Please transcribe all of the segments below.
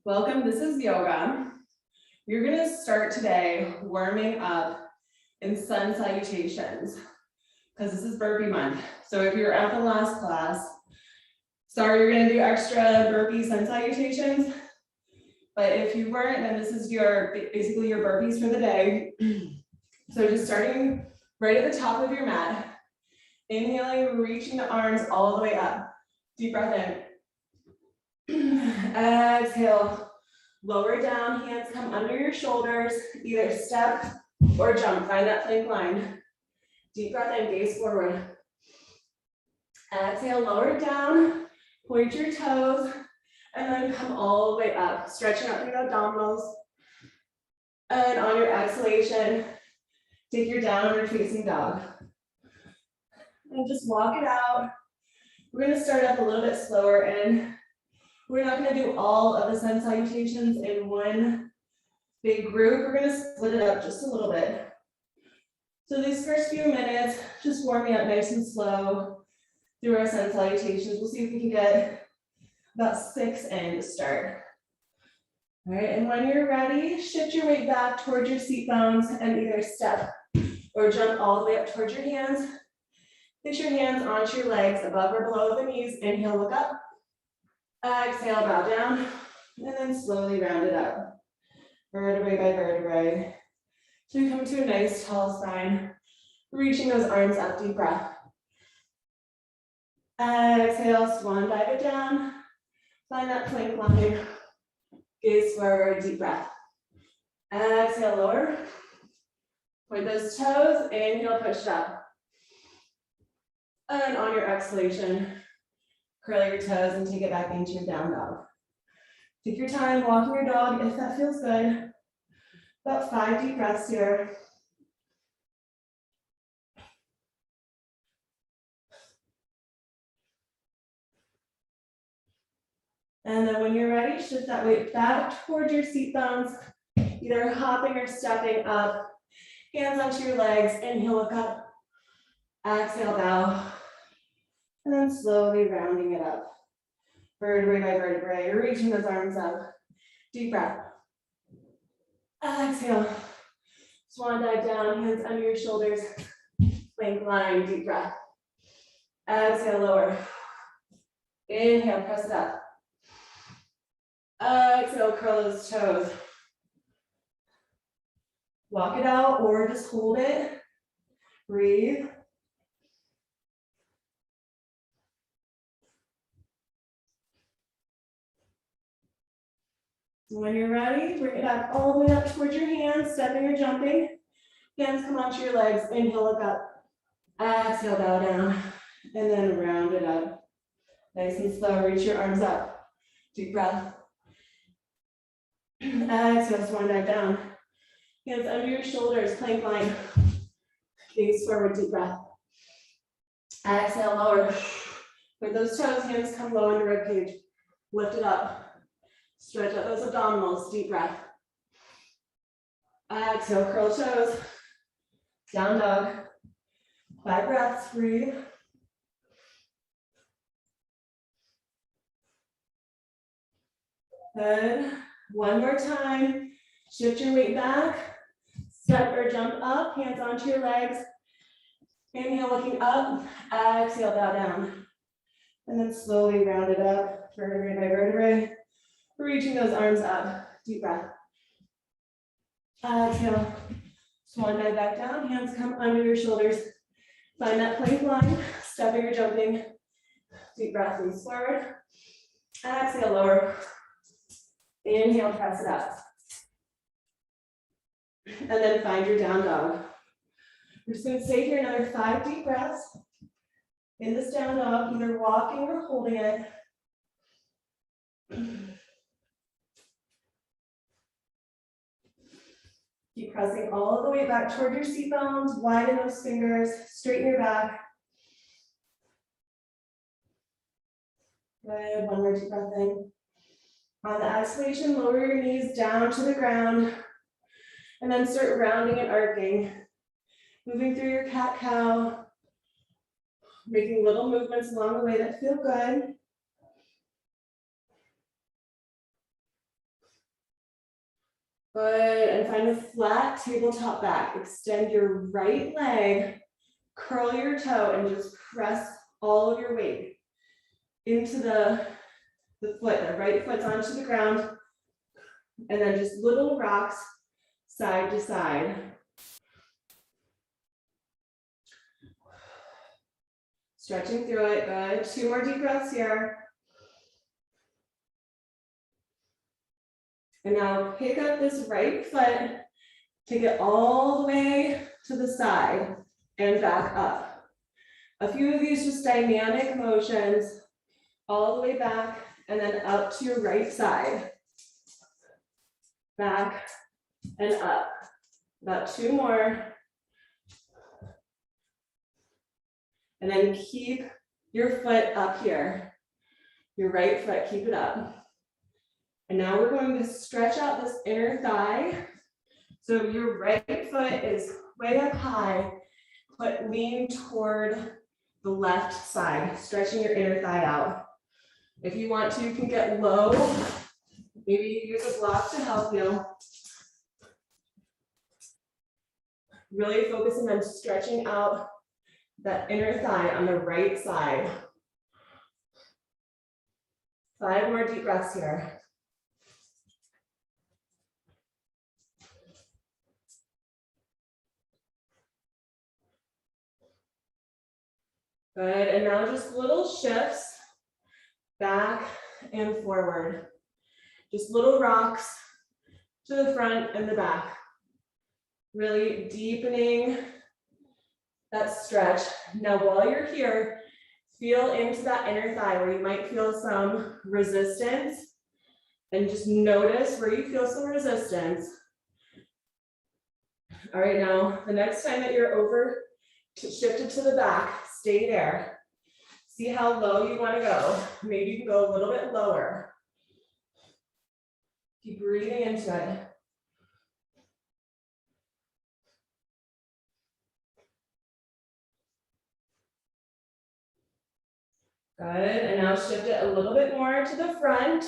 Welcome, this is yoga. You're gonna start today warming up in sun salutations because this is burpee month. So if you're at the last class, sorry, you're gonna do extra burpee sun salutations. But if you weren't, then this is basically your burpees for the day. So just starting right at the top of your mat, inhaling, reaching the arms all the way up. Deep breath in. Exhale, lower down, hands come under your shoulders, either step or jump, find that plank line. Deep breath in, gaze forward. Exhale, lower down, point your toes, and then come all the way up, stretching out through the abdominals. And on your exhalation, take your downward facing dog. And just walk it out. We're gonna start up a little bit slower, and we're not gonna do all of the sun salutations in one big group. We're gonna split it up just a little bit. So these first few minutes, just warming up nice and slow through our sun salutations. We'll see if we can get about 6 in to start. All right, and when you're ready, shift your weight back towards your seat bones and either step or jump all the way up towards your hands. Place your hands onto your legs above or below the knees. Inhale, look up. Exhale, bow down, and then slowly round it up. Vertebrae by vertebrae. So you come to a nice tall spine, reaching those arms up, deep breath. Exhale, swan dive it down. Find that plank line. Gaze forward, deep breath. Exhale, lower. Point those toes, inhale, push it up. And on your exhalation, curl your toes and take it back into your down dog. Take your time walking your dog if that feels good. About 5 deep breaths here. And then when you're ready, shift that weight back towards your seat bones, either hopping or stepping up. Hands onto your legs, inhale, look up. Exhale, bow. And then slowly rounding it up. Vertebrae by vertebrae, reaching those arms up. Deep breath. Exhale. Swan dive down, hands under your shoulders. Plank line, deep breath. Exhale, lower. Inhale, press it up. Exhale, curl those toes. Walk it out or just hold it. Breathe. When you're ready, bring it back all the way up towards your hands, stepping or jumping. Hands come onto your legs, inhale, look up. Exhale, bow down, and then round it up. Nice and slow, reach your arms up. Deep breath. Exhale, swan dive down. Hands under your shoulders, plank line. Gaze forward, deep breath. Exhale, lower. With those toes, hands come low into rib cage. Lift it up. Stretch out those abdominals, deep breath. Exhale, curl toes. Down dog. 5 breaths, breathe. Good. One more time. Shift your weight back. Step or jump up, hands onto your legs. Inhale, looking up. Exhale, bow down. And then slowly round it up, vertebrae by vertebrae. Reaching those arms up, deep breath. Exhale, swan dive back down, hands come under your shoulders. Find that plank line, stepping or jumping. Deep breath, lean forward. Exhale, lower. Inhale, press it up. And then find your down dog. We're just gonna stay here another 5 deep breaths. In this down dog, either walking or holding it. Keep pressing all the way back toward your seat bones, widen those fingers, straighten your back. Good, one more deep breath in. On the exhalation, lower your knees down to the ground, and then start rounding and arcing. Moving through your cat-cow, making little movements along the way that feel good. Good, and find a flat tabletop back. Extend your right leg, curl your toe, and just press all of your weight into the foot. The right foot's onto the ground, and then just little rocks side to side. Stretching through it, good. 2 more deep breaths here. And now pick up this right foot, take it all the way to the side and back up. A few of these just dynamic motions, all the way back and then up to your right side. Back and up. About 2 more. And then keep your foot up here. Your right foot, keep it up. And now we're going to stretch out this inner thigh. So your right foot is way up high, but lean toward the left side, stretching your inner thigh out. If you want to, you can get low. Maybe use a block to help you. Really focusing on stretching out that inner thigh on the right side. 5 more deep breaths here. Good, and now just little shifts back and forward. Just little rocks to the front and the back. Really deepening that stretch. Now while you're here, feel into that inner thigh where you might feel some resistance, and just notice where you feel some resistance. All right, now the next time that you're shifted to the back, stay there. See how low you want to go. Maybe you can go a little bit lower. Keep breathing into it. Good, and now shift it a little bit more to the front.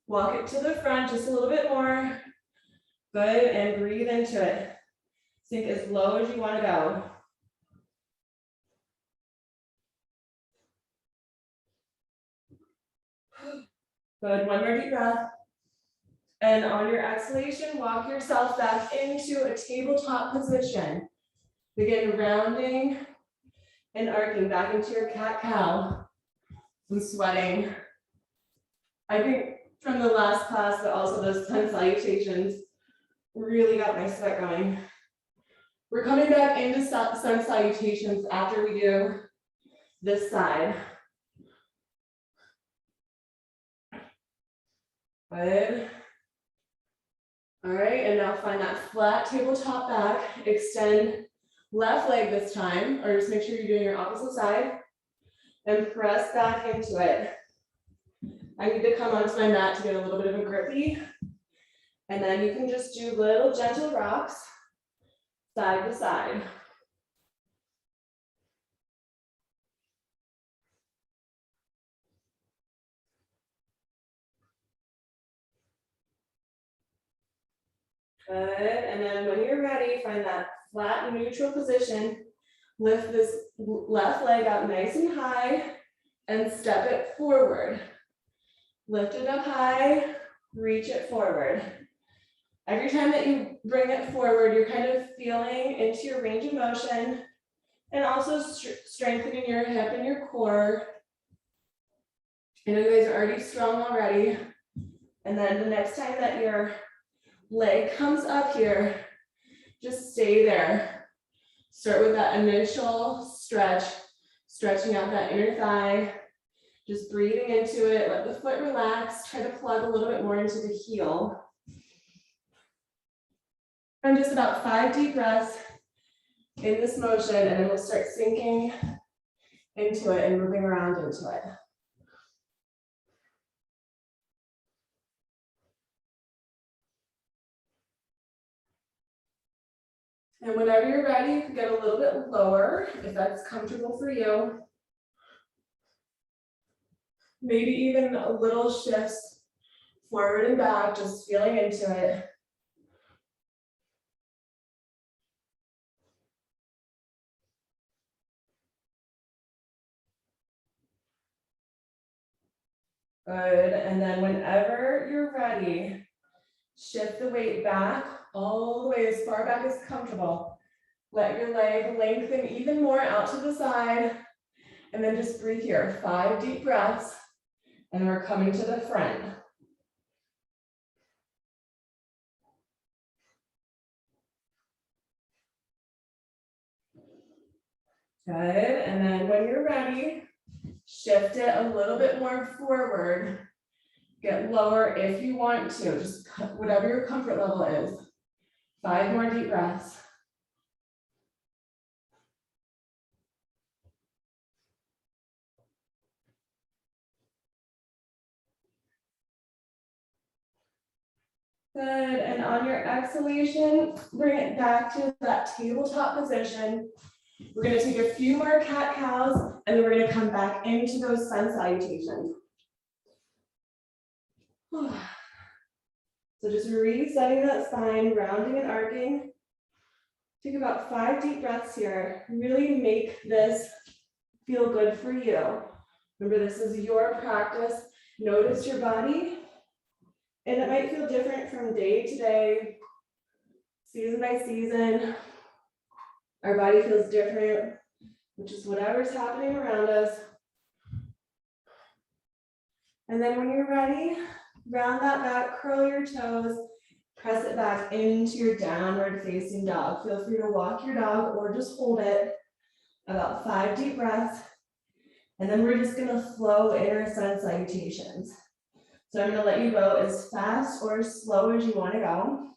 Walk it to the front just a little bit more. Good, and breathe into it. Sink as low as you want to go. Good, 1 more deep breath. And on your exhalation, walk yourself back into a tabletop position. Begin rounding and arcing back into your cat-cow. I'm sweating. I think from the last class, but also those sun salutations really got my sweat going. We're coming back into sun salutations after we do this side. Good. All right, and now find that flat tabletop back. Extend left leg this time, or just make sure you're doing your opposite side. And press back into it. I need to come onto my mat to get a little bit of a grippy. And then you can just do little gentle rocks side to side. Good, and then when you're ready, find that flat neutral position. Lift this left leg up nice and high and step it forward. Lift it up high, reach it forward. Every time that you bring it forward, you're kind of feeling into your range of motion and also strengthening your hip and your core. I know you guys are already strong already. And then the next time that your leg comes up here, just stay there. Start with that initial stretch, stretching out that inner thigh, just breathing into it. Let the foot relax. Try to plug a little bit more into the heel. And just about 5 deep breaths in this motion, and then we'll start sinking into it and moving around into it. And whenever you're ready, you can get a little bit lower if that's comfortable for you. Maybe even a little shifts forward and back, just feeling into it. Good, and then whenever you're ready, shift the weight back all the way as far back as comfortable. Let your leg lengthen even more out to the side. And then just breathe here, 5 deep breaths. And we're coming to the front. Good, and then when you're ready, shift it a little bit more forward. Get lower if you want to, just whatever your comfort level is. 5 more deep breaths. Good, and on your exhalation, bring it back to that tabletop position. We're gonna take a few more cat-cows, and then we're gonna come back into those sun salutations. So just resetting that spine, rounding and arcing. Take about 5 deep breaths here. Really make this feel good for you. Remember, this is your practice. Notice your body. And it might feel different from day to day, season by season. Our body feels different, which is whatever's happening around us. And then when you're ready, round that back, curl your toes, press it back into your downward facing dog. Feel free to walk your dog or just hold it. About 5 deep breaths. And then we're just gonna flow in our sun salutations. So I'm gonna let you go as fast or as slow as you wanna go.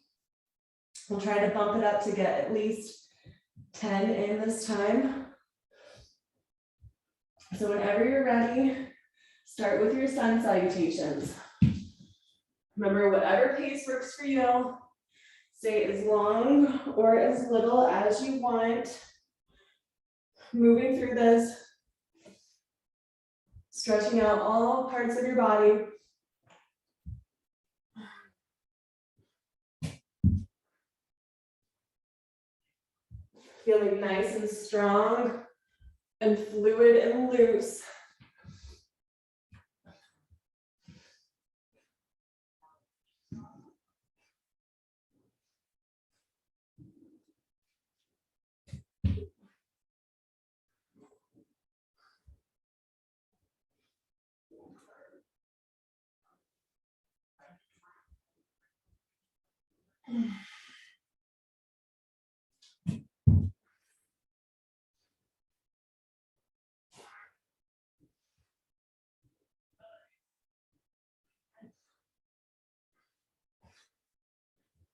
We'll try to bump it up to get at least 10 in this time. So whenever you're ready, start with your sun salutations. Remember, whatever pace works for you, stay as long or as little as you want. Moving through this, stretching out all parts of your body. Feeling nice and strong and fluid and loose.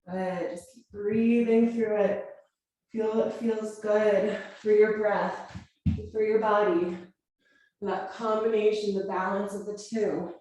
Good, just keep breathing through it. Feel it feels good for your breath, for your body. That combination, the balance of the two.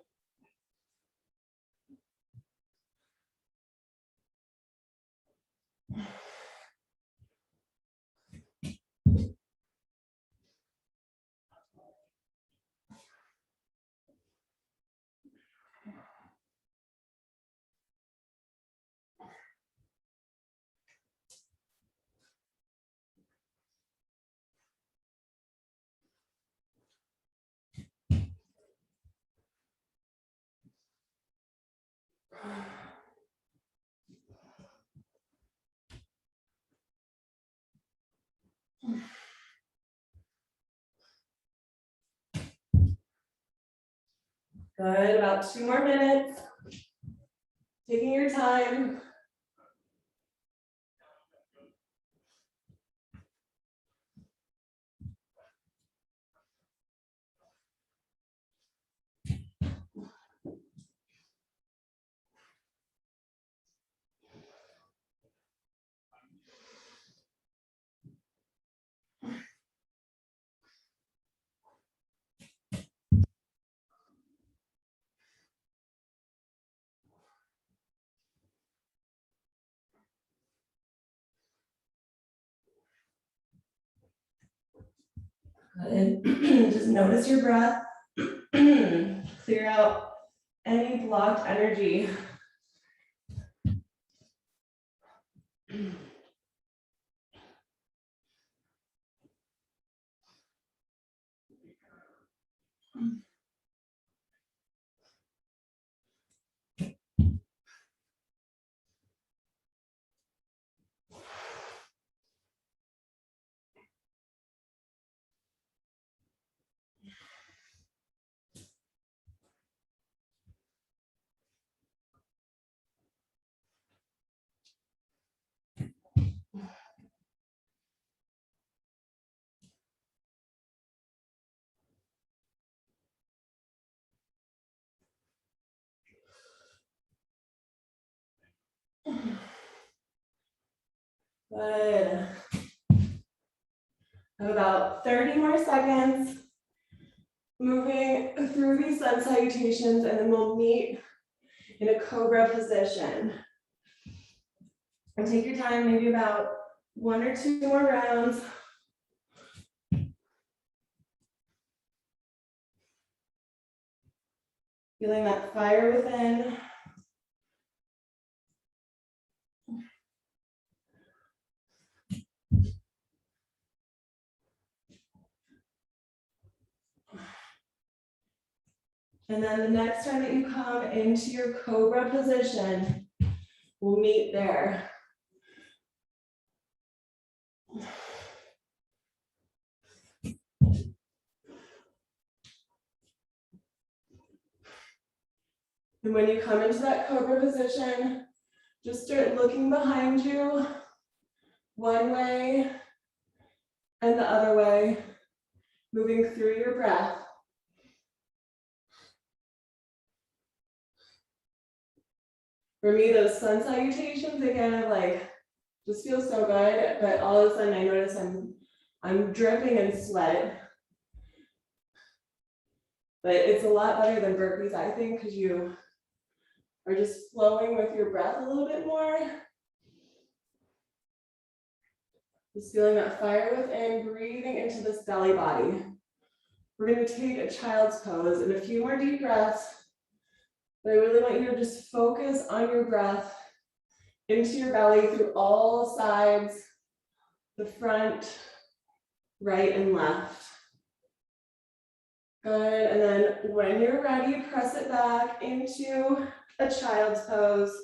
Good, about 2 more minutes. Taking your time. Good. Just notice your breath. Clear out any blocked energy. Good. Have about 30 more seconds. Moving through these sun salutations, and then we'll meet in a cobra position. And take your time, maybe about 1 or 2 more rounds. Feeling that fire within. And then the next time that you come into your cobra position, we'll meet there. And when you come into that cobra position, just start looking behind you, one way and the other way, moving through your breath. For me, those sun salutations, they kind of like, just feel so good, but all of a sudden I notice I'm dripping in sweat. But it's a lot better than burpees, I think, because you are just flowing with your breath a little bit more. Just feeling that fire within, breathing into this belly body. We're going to take a child's pose and a few more deep breaths. But I really want you to just focus on your breath into your belly through all sides, the front, right and left. Good, and then when you're ready, press it back into a child's pose.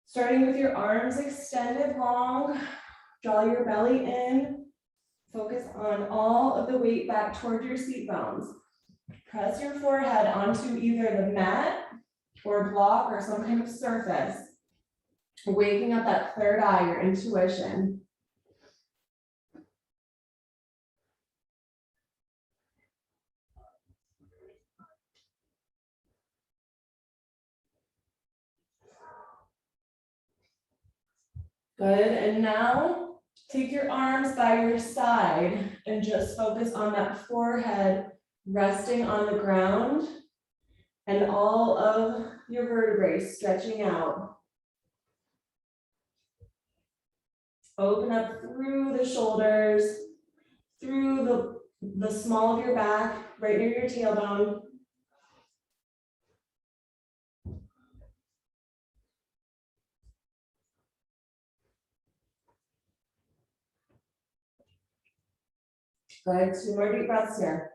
Starting with your arms extended long, draw your belly in, focus on all of the weight back toward your seat bones. Press your forehead onto either the mat or block or some kind of surface, waking up that third eye, your intuition. Good, and now take your arms by your side and just focus on that forehead resting on the ground and all of your vertebrae stretching out. Open up through the shoulders, through the small of your back, right near your tailbone. Good, 2 more deep breaths here.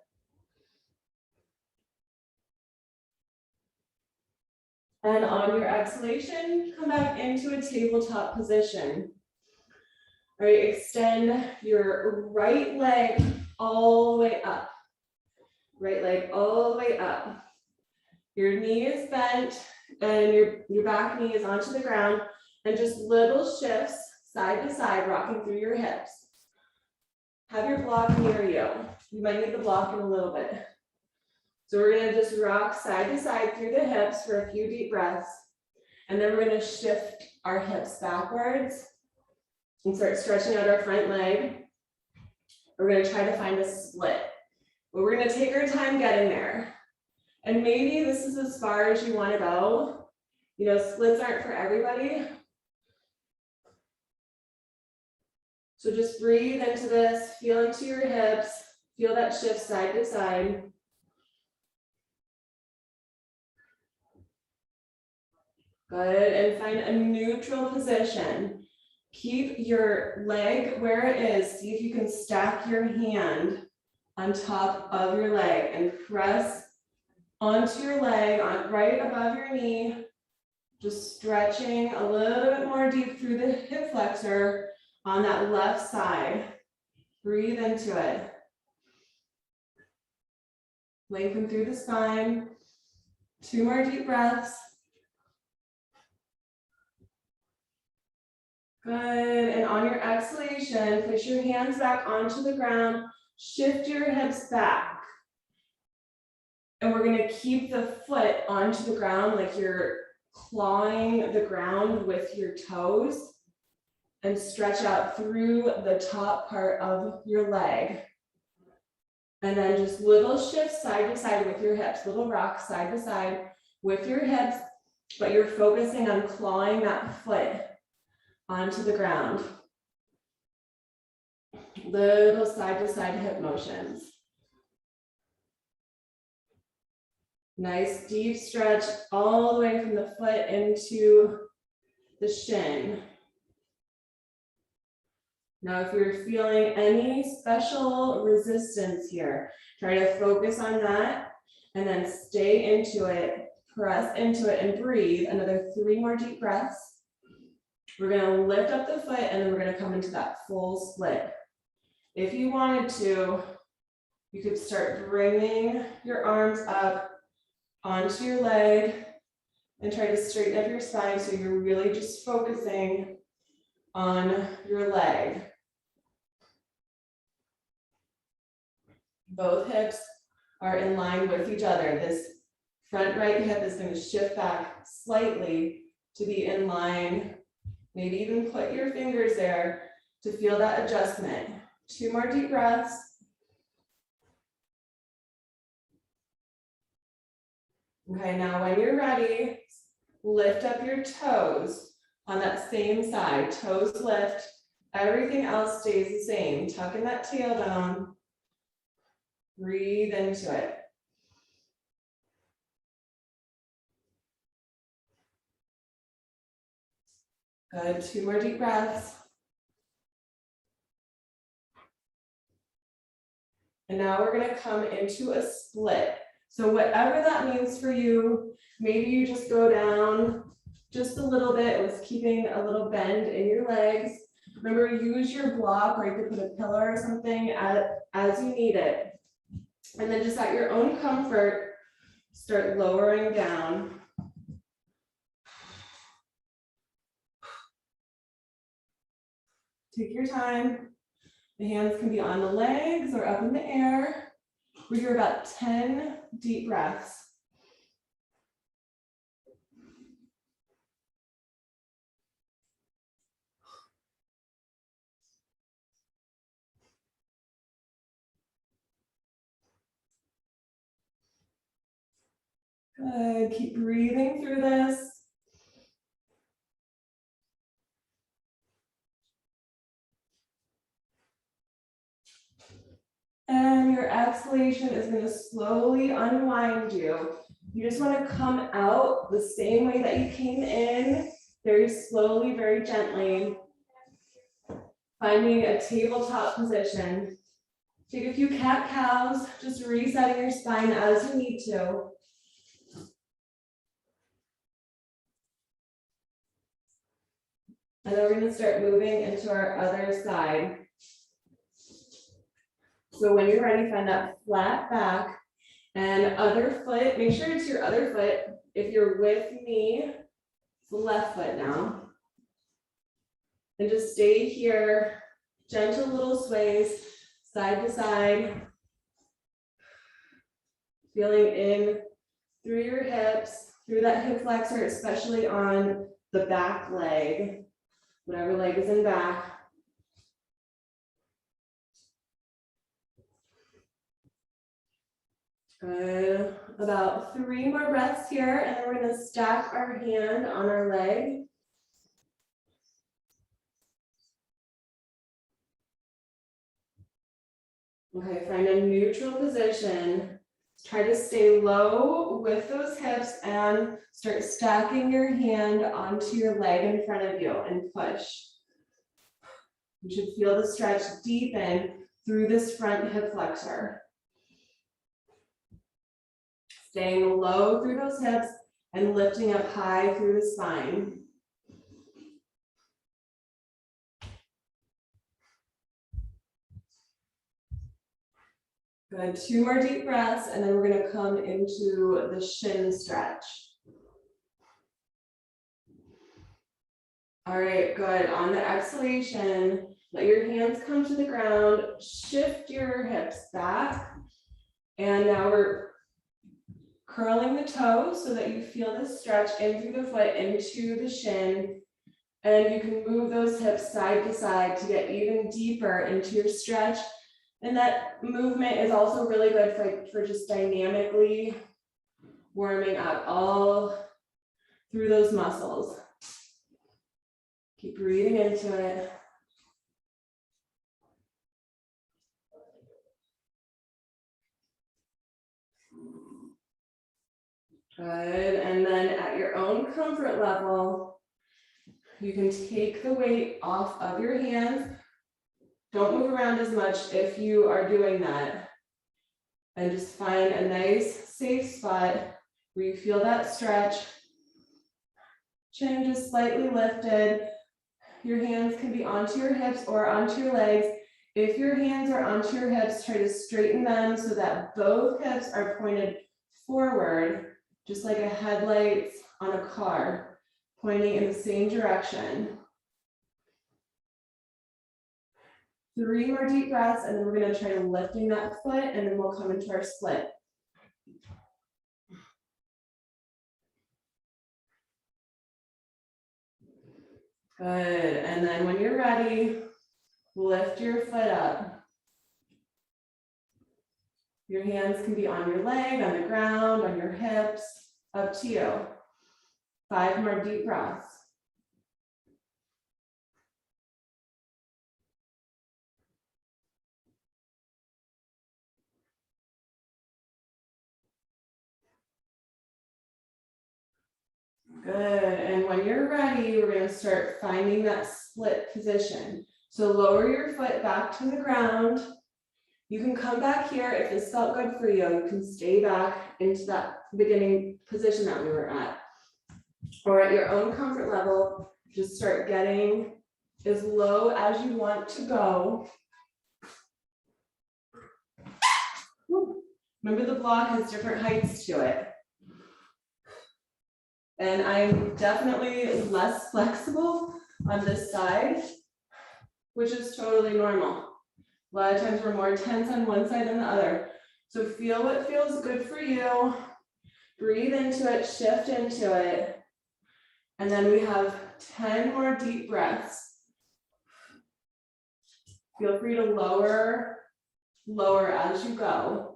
And on your exhalation, come back into a tabletop position. All right, extend your right leg all the way up. Right leg all the way up. Your knee is bent and your back knee is onto the ground, and just little shifts side to side, rocking through your hips. Have your block near you. You might need the block in a little bit. So we're gonna just rock side to side through the hips for a few deep breaths. And then we're gonna shift our hips backwards and start stretching out our front leg. We're gonna try to find a split, but we're gonna take our time getting there. And maybe this is as far as you wanna go. You know, splits aren't for everybody. So just breathe into this, feel into your hips, feel that shift side to side. Good, and find a neutral position. Keep your leg where it is. See if you can stack your hand on top of your leg and press onto your leg on right above your knee. Just stretching a little bit more deep through the hip flexor on that left side. Breathe into it. Lengthen through the spine. 2 more deep breaths. Good, and on your exhalation, push your hands back onto the ground, shift your hips back. And we're gonna keep the foot onto the ground like you're clawing the ground with your toes. and stretch out through the top part of your leg. And then just little shifts side to side with your hips, little rocks side to side with your hips, but you're focusing on clawing that foot onto the ground. Little side to side hip motions. Nice deep stretch all the way from the foot into the shin. Now, if you're feeling any special resistance here, try to focus on that and then stay into it, press into it and breathe. Another 3 more deep breaths. We're gonna lift up the foot and then we're gonna come into that full split. If you wanted to, you could start bringing your arms up onto your leg and try to straighten up your spine so you're really just focusing on your leg. Both hips are in line with each other. This front right hip is going to shift back slightly to be in line. Maybe even put your fingers there to feel that adjustment. 2 more deep breaths. Okay, now when you're ready, lift up your toes on that same side. Toes lift, everything else stays the same. Tuck in that tailbone. Breathe into it. Good, 2 more deep breaths. And now we're gonna come into a split. So whatever that means for you, maybe you just go down just a little bit with keeping a little bend in your legs. Remember, use your block, or you could put a pillow or something as you need it. And then just at your own comfort, start lowering down. Take your time. The hands can be on the legs or up in the air. We do about 10 deep breaths. Good, keep breathing through this. And your exhalation is going to slowly unwind you. You just want to come out the same way that you came in, very slowly, very gently. Finding a tabletop position. Take a few cat-cows, just resetting your spine as you need to. And then we're going to start moving into our other side. So when you're ready, find that flat back and other foot. Make sure it's your other foot. If you're with me, it's the left foot now. And just stay here, gentle little sways, side to side. Feeling in through your hips, through that hip flexor, especially on the back leg, whatever leg is in back. Good. About 3 more breaths here, and then we're going to stack our hand on our leg. Okay, find a neutral position. Try to stay low with those hips and start stacking your hand onto your leg in front of you and push. You should feel the stretch deepen through this front hip flexor. Staying low through those hips and lifting up high through the spine. Good, 2 more deep breaths, and then we're going to come into the shin stretch. All right, good. On the exhalation, let your hands come to the ground, shift your hips back, and now we're curling the toes so that you feel the stretch in through the foot into the shin. And you can move those hips side to side to get even deeper into your stretch. And that movement is also really good for just dynamically warming up all through those muscles. Keep breathing into it. Good, and then at your own comfort level, you can take the weight off of your hands. Don't move around as much if you are doing that. And just find a nice, safe spot where you feel that stretch. Chin just slightly lifted. Your hands can be onto your hips or onto your legs. If your hands are onto your hips, try to straighten them so that both hips are pointed forward, just like a headlights on a car, pointing in the same direction. 3 more deep breaths, and then we're going to try lifting that foot, and then we'll come into our split. Good, and then when you're ready, lift your foot up. Your hands can be on your leg, on the ground, on your hips, up to you. 5 more deep breaths. Good, and when you're ready, we're going to start finding that split position. So lower your foot back to the ground. You can come back here if this felt good for you. You can stay back into that beginning position that we were at. Or at your own comfort level, just start getting as low as you want to go. Remember, the block has different heights to it. And I'm definitely less flexible on this side, which is totally normal. A lot of times we're more tense on one side than the other. So feel what feels good for you. Breathe into it, shift into it. And then we have 10 more deep breaths. Feel free to lower as you go.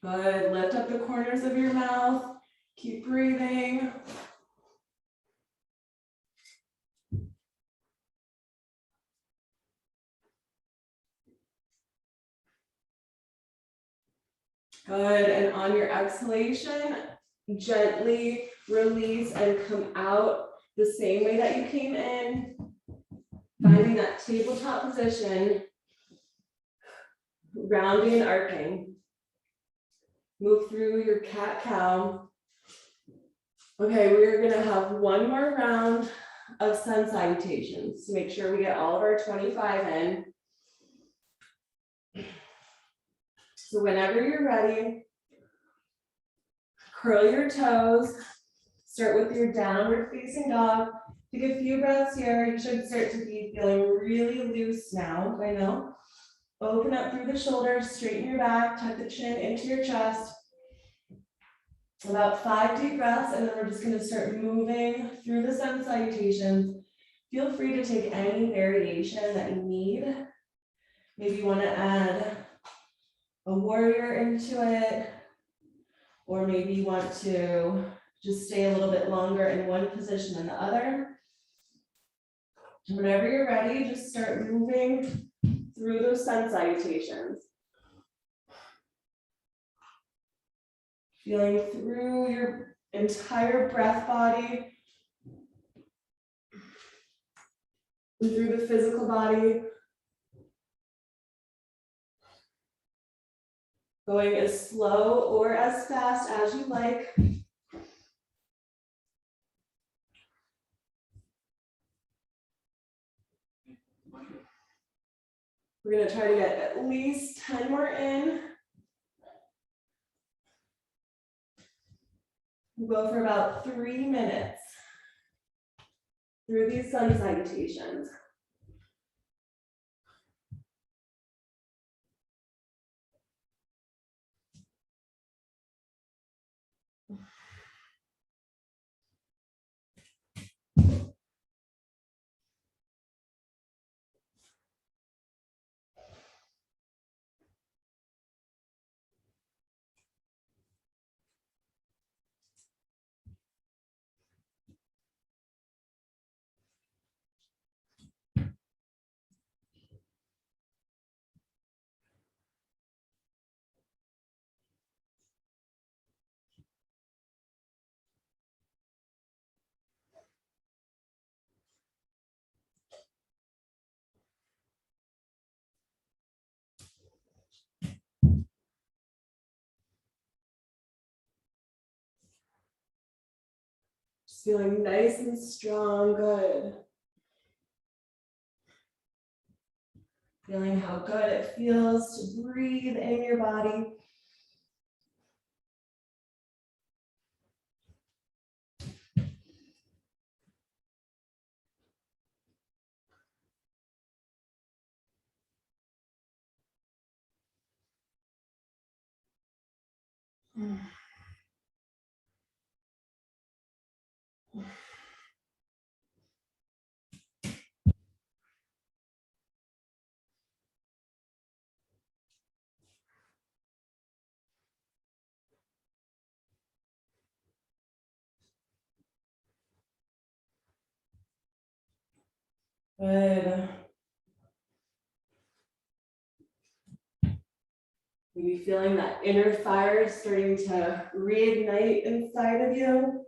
Good, lift up the corners of your mouth. Keep breathing. Good, and on your exhalation, gently release and come out the same way that you came in, finding that tabletop position, rounding and arcing. Move through your cat-cow. Okay, we're gonna have one more round of sun salutations to make sure we get all of our 25 in. So whenever you're ready, curl your toes, start with your downward facing dog. Take a few breaths here. You should start to be feeling really loose now, I know. Open up through the shoulders, straighten your back, tuck the chin into your chest. About 5 deep breaths, and then we're just going to start moving through the sun salutations. Feel free to take any variation that you need. Maybe you want to add a warrior into it, or maybe you want to just stay a little bit longer in one position than the other. Whenever you're ready, just start moving through those sun salutations. Feeling through your entire breath body, and through the physical body. Going as slow or as fast as you like. We're going to try to get at least 10 more in. We'll go for about 3 minutes. through these sun salutations. Just feeling nice and strong, good. Feeling how good it feels to breathe in your body. Good. Maybe feeling that inner fire starting to reignite inside of you.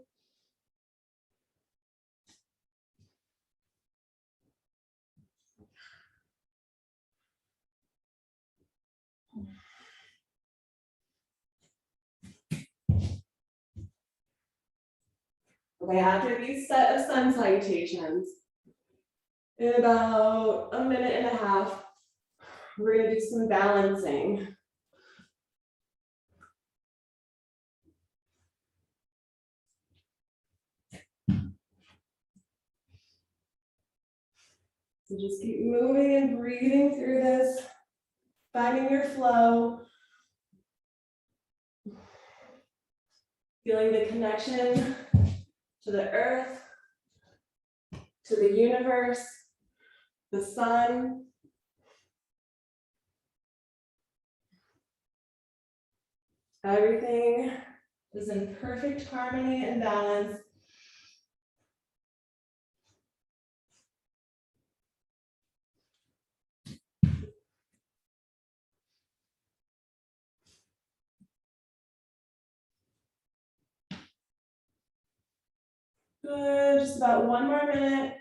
Okay, after these set of sun salutations, in about a minute and a half, we're gonna do some balancing. So just keep moving and breathing through this, finding your flow, feeling the connection to the earth, to the universe, the sun. Everything is in perfect harmony and balance. Good, just about one more minute.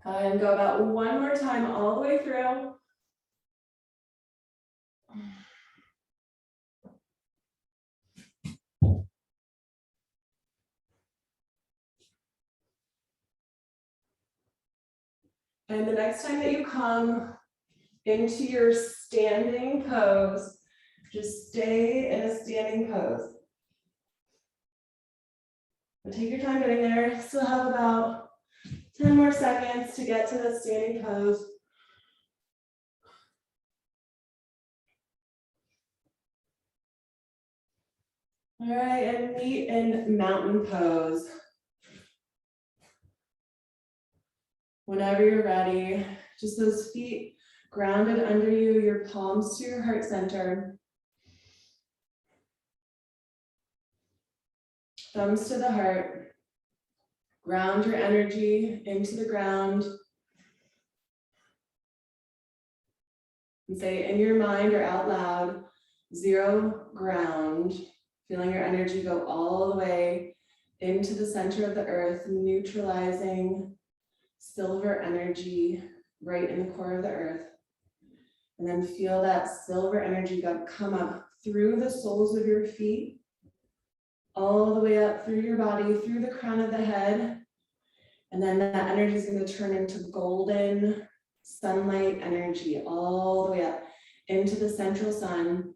Go ahead and go about one more time all the way through. And the next time that you come into your standing pose, just stay in a standing pose. And take your time getting there. Still have about 10 more seconds to get to the standing pose. All right, and meet in mountain pose. Whenever you're ready, just those feet grounded under you, your palms to your heart center. Thumbs to the heart. Ground your energy into the ground. And say in your mind or out loud, 0, ground, feeling your energy go all the way into the center of the earth, neutralizing silver energy right in the core of the earth. And then feel that silver energy come up through the soles of your feet, all the way up through your body, through the crown of the head. And then that energy is going to turn into golden sunlight energy all the way up into the central sun.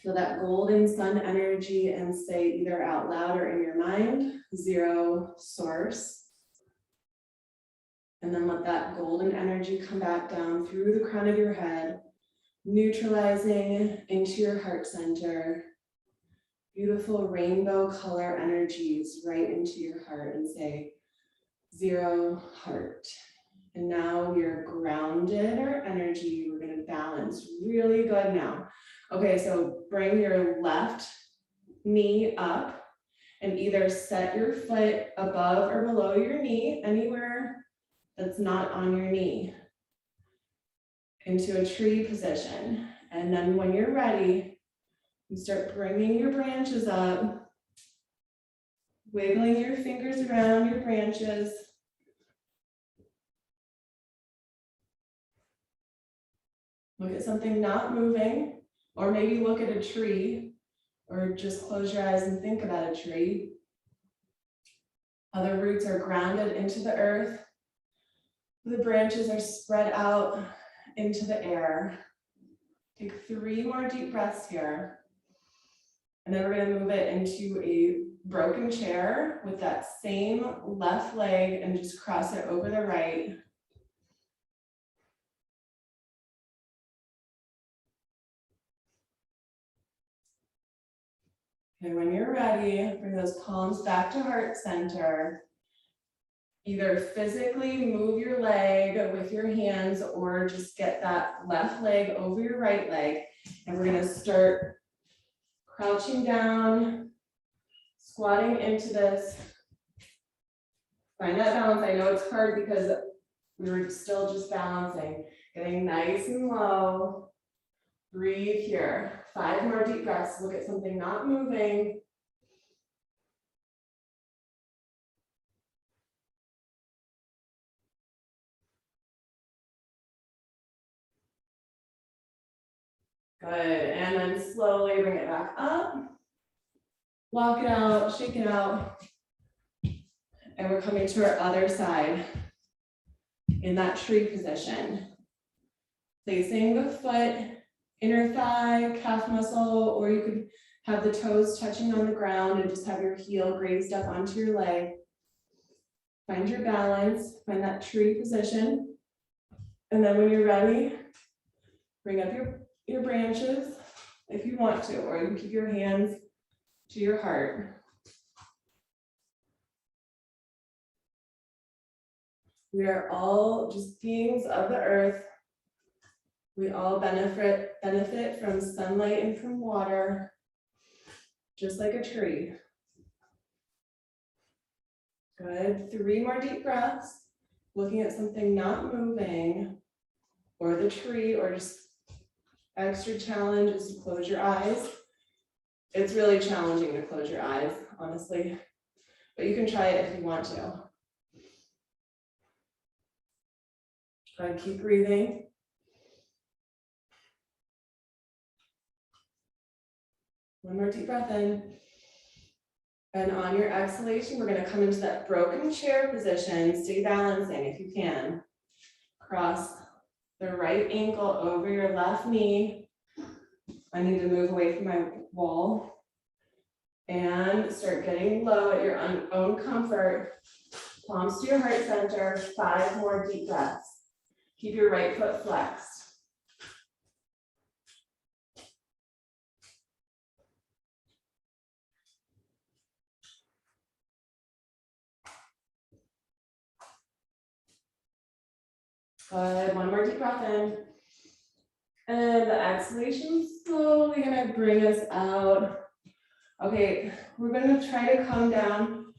Feel that golden sun energy and say either out loud or in your mind, 0, source. And then let that golden energy come back down through the crown of your head, neutralizing into your heart center. Beautiful rainbow color energies right into your heart and say 0, heart. And now we're grounded our energy. We're going to balance really good now. Okay, so bring your left knee up and either set your foot above or below your knee, anywhere that's not on your knee, into a tree position. And then when you're ready, you start bringing your branches up, wiggling your fingers around your branches. Look at something not moving, or maybe look at a tree, or just close your eyes and think about a tree. Other roots are grounded into the earth. The branches are spread out into the air. Take 3 more deep breaths here. And then we're going to move it into a broken chair with that same left leg and just cross it over the right. Okay, when you're ready, bring those palms back to heart center. Either physically move your leg with your hands or just get that left leg over your right leg. And we're going to start crouching down, squatting into this. Find that balance. I know it's hard because we were still just balancing. Getting nice and low. Breathe here. 5 more deep breaths. Look at something not moving. Good, and then slowly bring it back up. Walk it out, shake it out. And we're coming to our other side in that tree position. Placing the foot, inner thigh, calf muscle, or you could have the toes touching on the ground and just have your heel grazed up onto your leg. Find your balance, find that tree position. And then when you're ready, bring up your branches if you want to, or you can keep your hands to your heart. We are all just beings of the earth. We all benefit from sunlight and from water, just like a tree. Good, 3 more deep breaths, looking at something not moving, or the tree, or just extra challenge is to close your eyes. It's really challenging to close your eyes, honestly, but you can try it if you want to. Go ahead, keep breathing. One more deep breath in. And on your exhalation, we're going to come into that broken chair position. Stay balancing if you can. Cross the right ankle over your left knee. I need to move away from my wall. And start getting low at your own comfort. Palms to your heart center. 5 more deep breaths. Keep your right foot flexed. Good, 1 more deep breath in. And the exhalation slowly gonna bring us out. Okay, we're gonna try to come down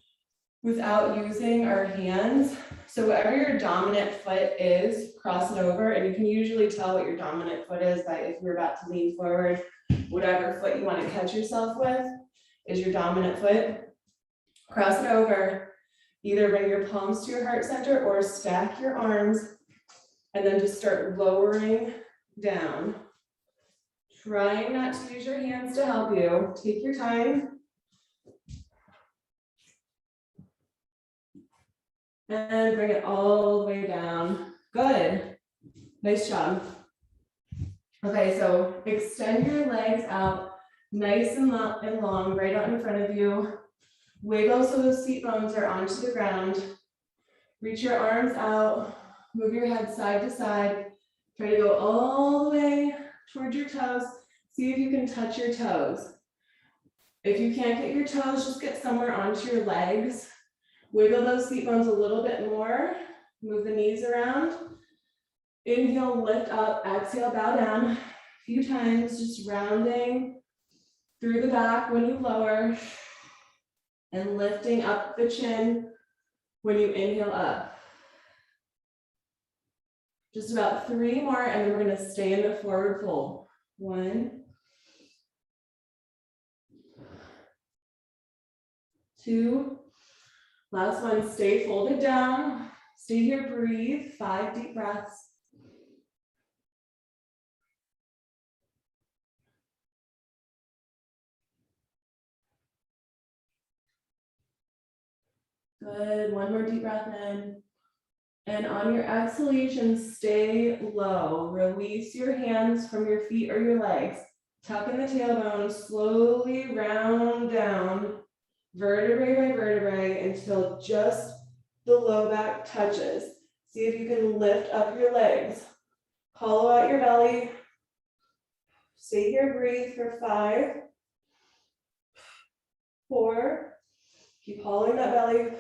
without using our hands. So whatever your dominant foot is, cross it over, and you can usually tell what your dominant foot is by if you're about to lean forward, whatever foot you want to catch yourself with is your dominant foot. Cross it over, either bring your palms to your heart center or stack your arms, and then just start lowering down. Trying not to use your hands to help you. Take your time. And bring it all the way down. Good. Nice job. Okay, so extend your legs out nice and long, right out in front of you. Wiggle so those seat bones are onto the ground. Reach your arms out. Move your head side to side. Try to go all the way towards your toes. See if you can touch your toes. If you can't get your toes, just get somewhere onto your legs. Wiggle those seat bones a little bit more. Move the knees around. Inhale, lift up. Exhale, bow down. A few times, just rounding through the back when you lower. And lifting up the chin when you inhale up. Just about 3 more, and then we're going to stay in the forward fold. 1, 2, last one, stay folded down. Stay here, breathe, 5 deep breaths. Good, 1 more deep breath in. And on your exhalation, stay low. Release your hands from your feet or your legs. Tuck in the tailbone, slowly round down, vertebrae by vertebrae until just the low back touches. See if you can lift up your legs. Hollow out your belly. Stay here, breathe for 5, 4. Keep hollowing that belly.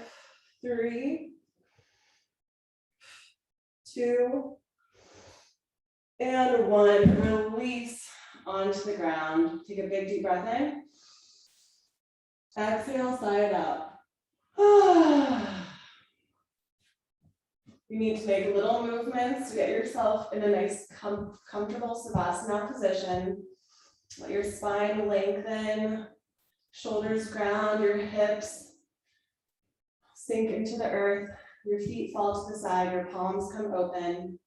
3, 2, and 1. Release onto the ground. Take a big deep breath in. Exhale, sigh it out. You need to make little movements to get yourself in a nice, comfortable Savasana position. Let your spine lengthen, shoulders ground, your hips sink into the earth, your feet fall to the side, your palms come open.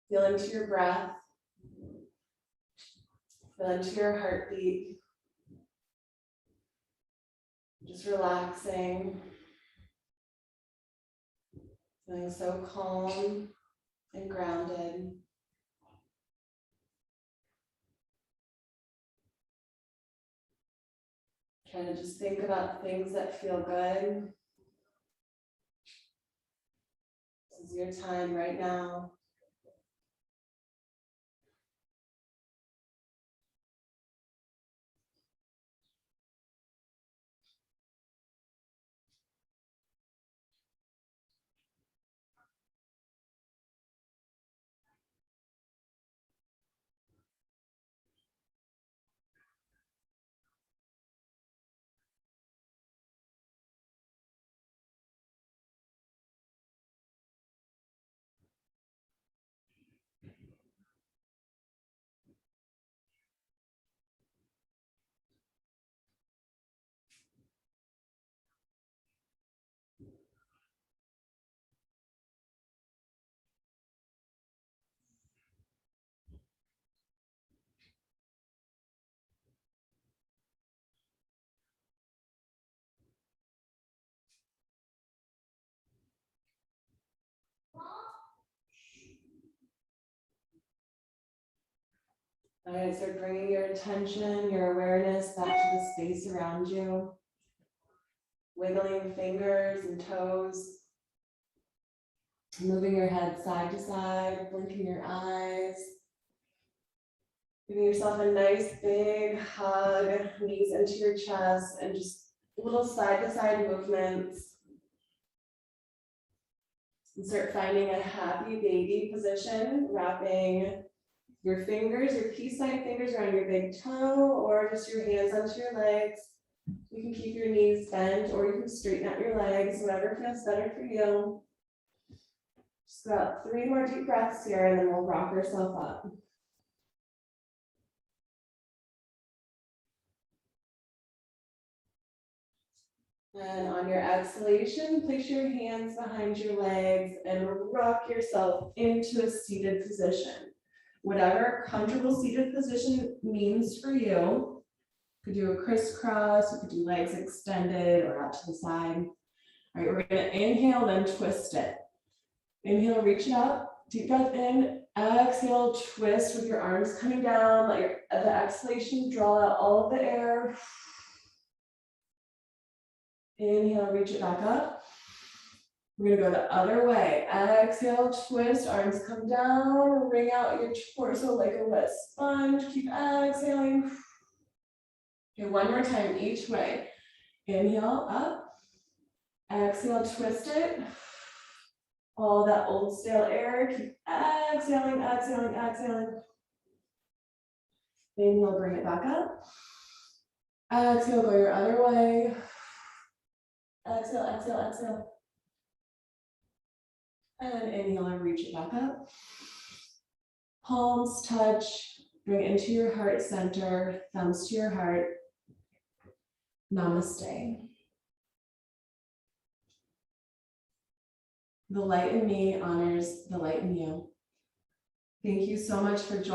Feel into your breath. Feel into your heartbeat. Just relaxing. Feeling so calm and grounded. Try to just think about things that feel good. This is your time right now. All right, so bringing your attention, your awareness back to the space around you. Wiggling fingers and toes. Moving your head side to side, blinking your eyes. Giving yourself a nice big hug, knees into your chest, and just little side to side movements. And start finding a happy baby position, wrapping your fingers, your peace sign fingers around your big toe, or just your hands onto your legs. You can keep your knees bent or you can straighten out your legs, whatever feels better for you. Just about 3 more deep breaths here and then we'll rock ourselves up. And on your exhalation, place your hands behind your legs and rock yourself into a seated position. Whatever comfortable seated position means for you. You could do a crisscross, you could do legs extended or out to the side. All right, we're gonna inhale, then twist it. Inhale, reach it up, deep breath in, exhale, twist with your arms coming down, let the exhalation draw out all of the air. Inhale, reach it back up. We're gonna go the other way. Exhale, twist, arms come down, wring out your torso like a wet sponge. Keep exhaling. Okay, one more time each way. Inhale, up. Exhale, twist it. All that old stale air, keep exhaling, exhaling, exhaling. Inhale, bring it back up. Exhale, go your other way. Exhale, exhale, exhale. And inhale and reach it back up. Palms touch, bring it into your heart center, thumbs to your heart. Namaste. The light in me honors the light in you. Thank you so much for joining.